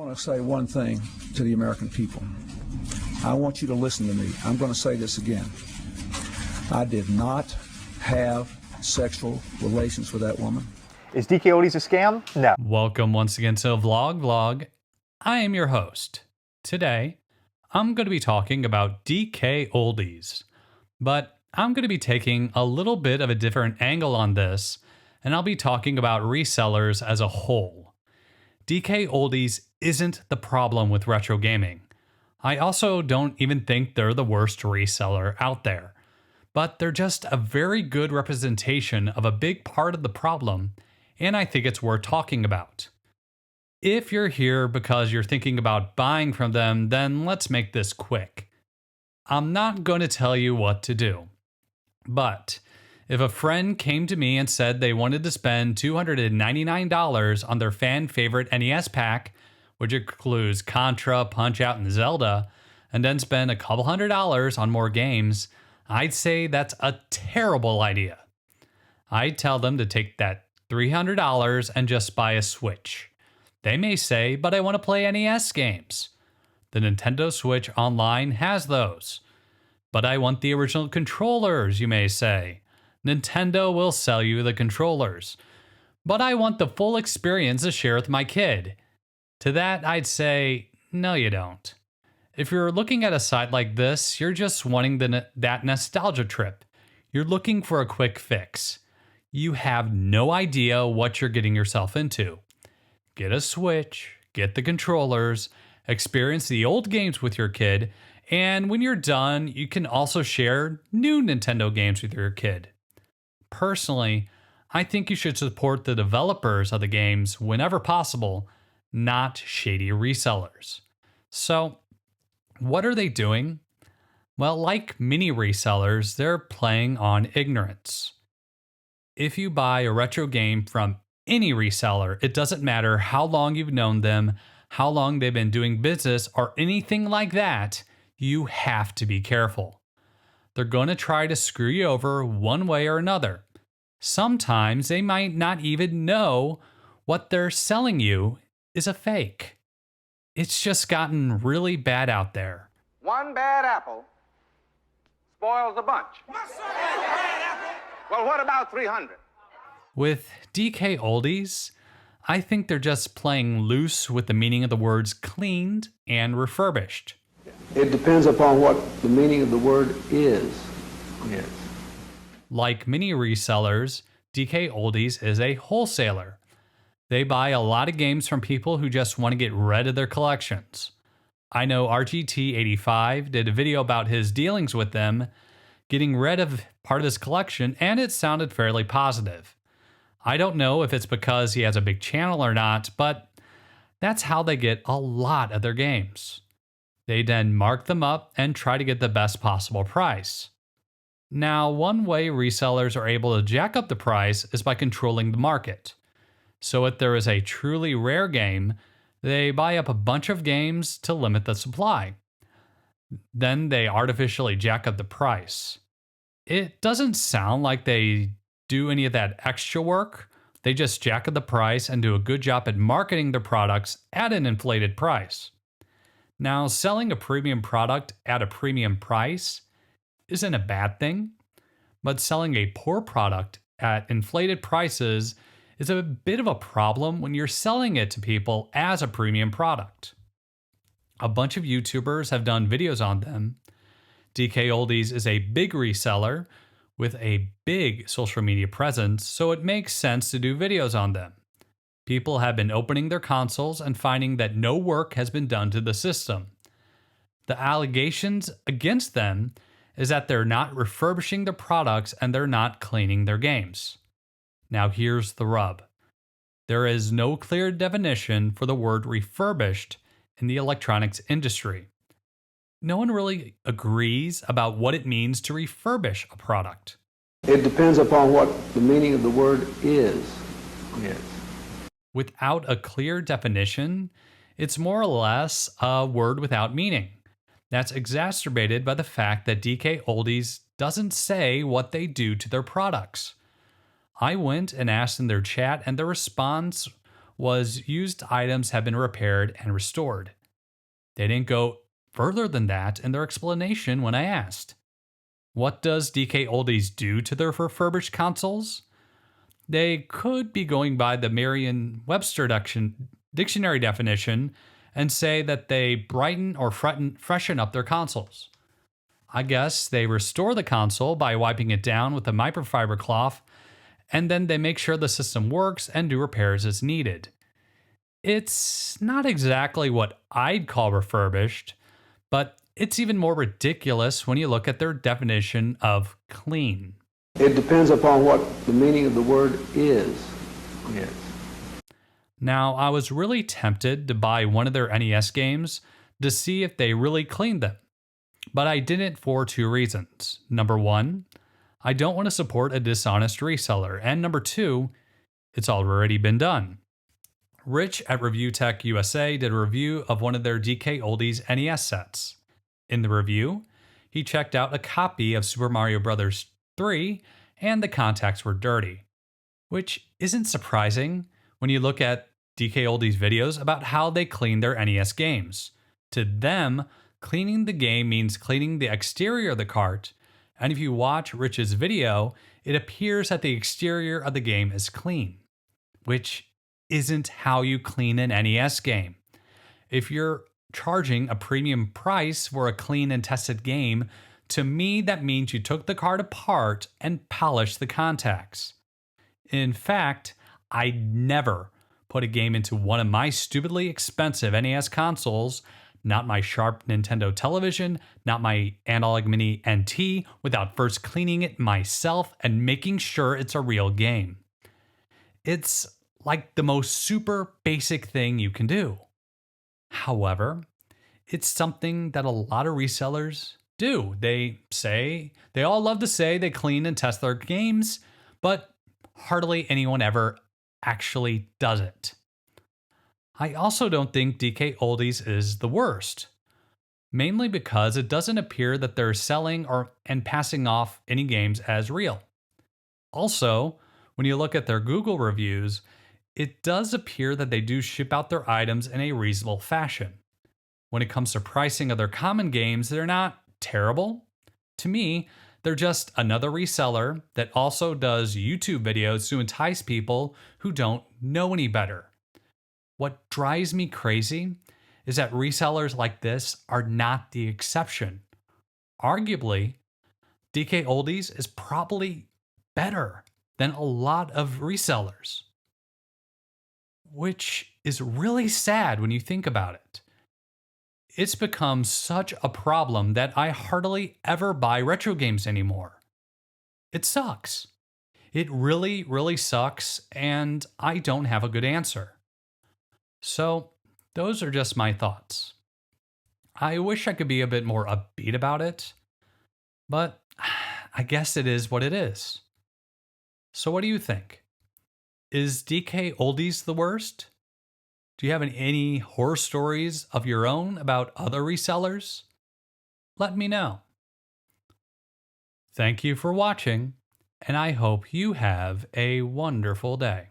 want to say one thing to the American people. I want you to listen to me. I'm going to say this again. I did not have sexual relations with that woman. Is DK Oldies a scam? No. Welcome once again to Vlog. I am your host. Today, I'm going to be talking about DK Oldies, but I'm going to be taking a little bit of a different angle on this, and I'll be talking about resellers as a whole. DK Oldies isn't the problem with retro gaming. I also don't even think they're the worst reseller out there, but they're just a very good representation of a big part of the problem, and I think it's worth talking about. If you're here because you're thinking about buying from them, then let's make this quick. I'm not going to tell you what to do, but if a friend came to me and said they wanted to spend $299 on their fan favorite NES pack, which includes Contra, Punch-Out, and Zelda, and then spend a couple $100s on more games, I'd say that's a terrible idea. I'd tell them to take that $300 and just buy a Switch. They may say, but I want to play NES games. The Nintendo Switch Online has those. But I want the original controllers, you may say. Nintendo will sell you the controllers. But I want the full experience to share with my kid. To that, I'd say, no you don't. If you're looking at a site like this, you're just wanting that nostalgia trip. You're looking for a quick fix. You have no idea what you're getting yourself into. Get a Switch, get the controllers, experience the old games with your kid, and when you're done, you can also share new Nintendo games with your kid. Personally, I think you should support the developers of the games whenever possible, not shady resellers. So, what are they doing? Well, like many resellers, they're playing on ignorance. If you buy a retro game from any reseller, it doesn't matter how long you've known them, how long they've been doing business, or anything like that, you have to be careful. They're going to try to screw you over one way or another. Sometimes they might not even know what they're selling you is a fake. It's just gotten really bad out there. One bad apple spoils a bunch. Well, what about 300? With DK Oldies, I think they're just playing loose with the meaning of the words cleaned and refurbished. It depends upon what the meaning of the word is. Yes. Like many resellers, DK Oldies is a wholesaler. They buy a lot of games from people who just want to get rid of their collections. I know RGT85 did a video about his dealings with them, getting rid of part of his collection, and it sounded fairly positive. I don't know if it's because he has a big channel or not, but that's how they get a lot of their games. They then mark them up and try to get the best possible price. Now, one way resellers are able to jack up the price is by controlling the market. So if there is a truly rare game, they buy up a bunch of games to limit the supply. Then they artificially jack up the price. It doesn't sound like they do any of that extra work. They just jack up the price and do a good job at marketing their products at an inflated price. Now, selling a premium product at a premium price isn't a bad thing, but selling a poor product at inflated prices is a bit of a problem when you're selling it to people as a premium product. A bunch of YouTubers have done videos on them. DK Oldies is a big reseller with a big social media presence, so it makes sense to do videos on them. People have been opening their consoles and finding that no work has been done to the system. The allegations against them is that they're not refurbishing their products and they're not cleaning their games. Now here's the rub. There is no clear definition for the word refurbished in the electronics industry. No one really agrees about what it means to refurbish a product. It depends upon what the meaning of the word is. Yes. Without a clear definition, it's more or less a word without meaning. That's exacerbated by the fact that DK Oldies doesn't say what they do to their products. I went and asked in their chat, and the response was used items have been repaired and restored. They didn't go further than that in their explanation when I asked. What does DK Oldies do to their refurbished consoles? They could be going by the Merriam-Webster dictionary definition and say that they brighten or freshen up their consoles. I guess they restore the console by wiping it down with a microfiber cloth, and then they make sure the system works and do repairs as needed. It's not exactly what I'd call refurbished, but it's even more ridiculous when you look at their definition of clean. It depends upon what the meaning of the word is. Yes. Now, I was really tempted to buy one of their NES games to see if they really cleaned them, but I didn't for two reasons. Number one, I don't want to support a dishonest reseller, and number two, it's already been done. Rich at ReviewTechUSA did a review of one of their DK Oldies NES sets. In the review, he checked out a copy of Super Mario Bros. 3 and the contacts were dirty, which isn't surprising when you look at DK Oldies videos about how they clean their NES games. To them, cleaning the game means cleaning the exterior of the cart, and if you watch Rich's video, it appears that the exterior of the game is clean, which isn't how you clean an NES game. If you're charging a premium price for a clean and tested game, to me that means you took the card apart and polished the contacts. In fact, I never put a game into one of my stupidly expensive NES consoles, not my sharp Nintendo television, not my Analog Mini NT, without first cleaning it myself and making sure it's a real game. It's like the most super basic thing you can do. However, it's something that a lot of resellers do. They all love to say they clean and test their games, but hardly anyone ever actually does it. I also don't think DK Oldies is the worst, mainly because it doesn't appear that they're selling and passing off any games as real. Also, when you look at their Google reviews, it does appear that they do ship out their items in a reasonable fashion. When it comes to pricing of their common games, they're not terrible. To me, they're just another reseller that also does YouTube videos to entice people who don't know any better. What drives me crazy is that resellers like this are not the exception. Arguably, DK Oldies is probably better than a lot of resellers, which is really sad when you think about it. It's become such a problem that I hardly ever buy retro games anymore. It sucks. It really, really sucks, and I don't have a good answer. So, those are just my thoughts. I wish I could be a bit more upbeat about it, but I guess it is what it is. So what do you think? Is DK Oldies the worst? Do you have any horror stories of your own about other resellers? Let me know. Thank you for watching, and I hope you have a wonderful day.